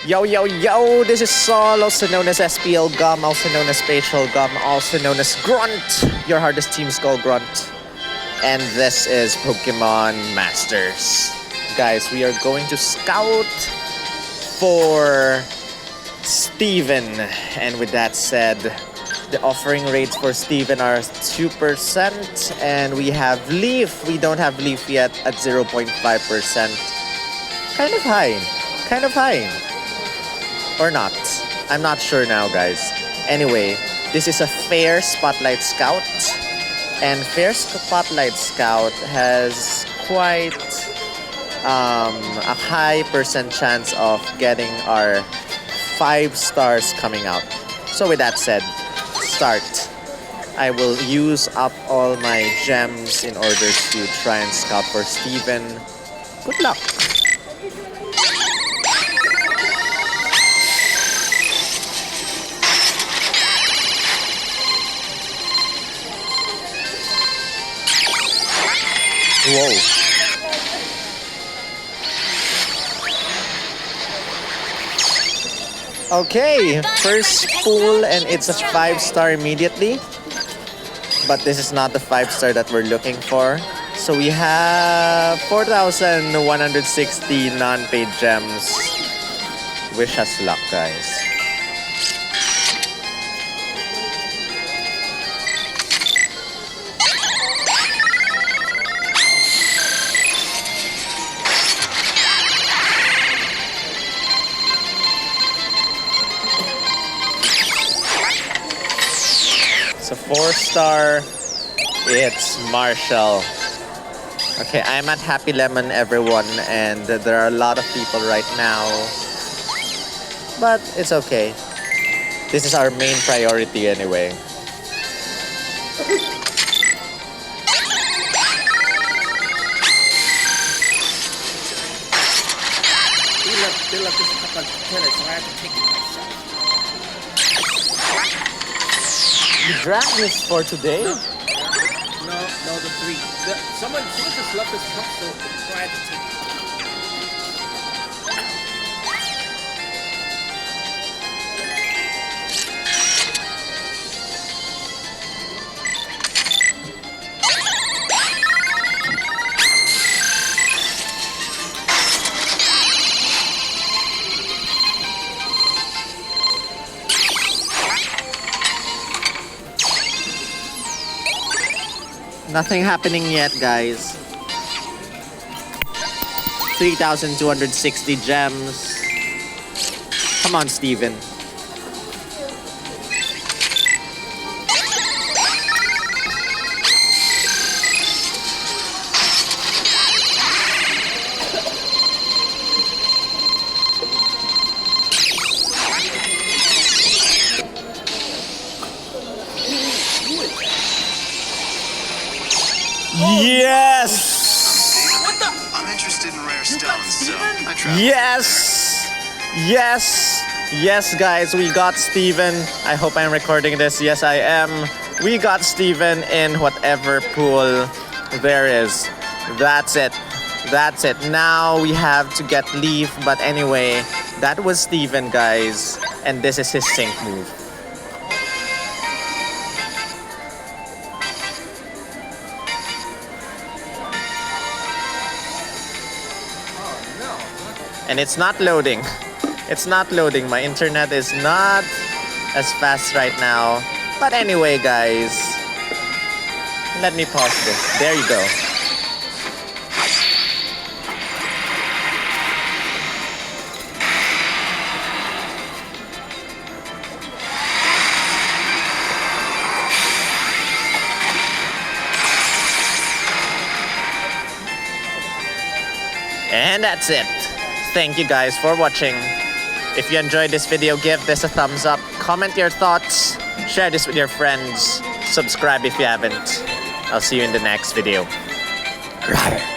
Yo, yo, yo, this is Sol, also known as SPL Gum, also known as Spatial Gum, also known as Grunt, your hardest team skull Grunt. And this is Pokemon Masters. Guys, we are going to scout for Steven. And with that said, the offering rates for Steven are 2%. And we have Leaf. We don't have Leaf yet at 0.5%. Kind of high. Or not. I'm not sure now, guys. Anyway, this is a Fair Spotlight Scout. And Fair Spotlight Scout has quite a high percent chance of getting our 5 stars coming out. So with that said, start. I will use up all my gems in order to try and scout for Steven. Good luck. Whoa. Okay, first pool and it's a 5-star immediately. But this is not the 5-star that we're looking for. So we have 4,160 non-paid gems. Wish us luck, guys. So 4-star, it's Marshall. Okay, I'm at Happy Lemon, everyone, and there are a lot of people right now. But it's okay. This is our main priority anyway. They left this cup on tennis, so I have to take it myself. You drank this for today? No, the 3. Someone just left this cup, so I had to take it. Nothing happening yet, guys. 3,260 gems. Come on, Steven. Yes! What the? I'm interested in rare stones, so I travel. Yes! Yes! Yes, guys, we got Steven. I hope I'm recording this. Yes, I am. We got Steven in whatever pool there is. That's it. That's it. Now we have to get Leaf. But anyway, that was Steven, guys. And this is his sync move. And it's not loading. It's not loading. My internet is not as fast right now. But anyway, guys, let me pause this. There you go. And that's it. Thank you guys for watching. If you enjoyed this video, give this a thumbs up. Comment your thoughts. Share this with your friends. Subscribe if you haven't. I'll see you in the next video. Rawr.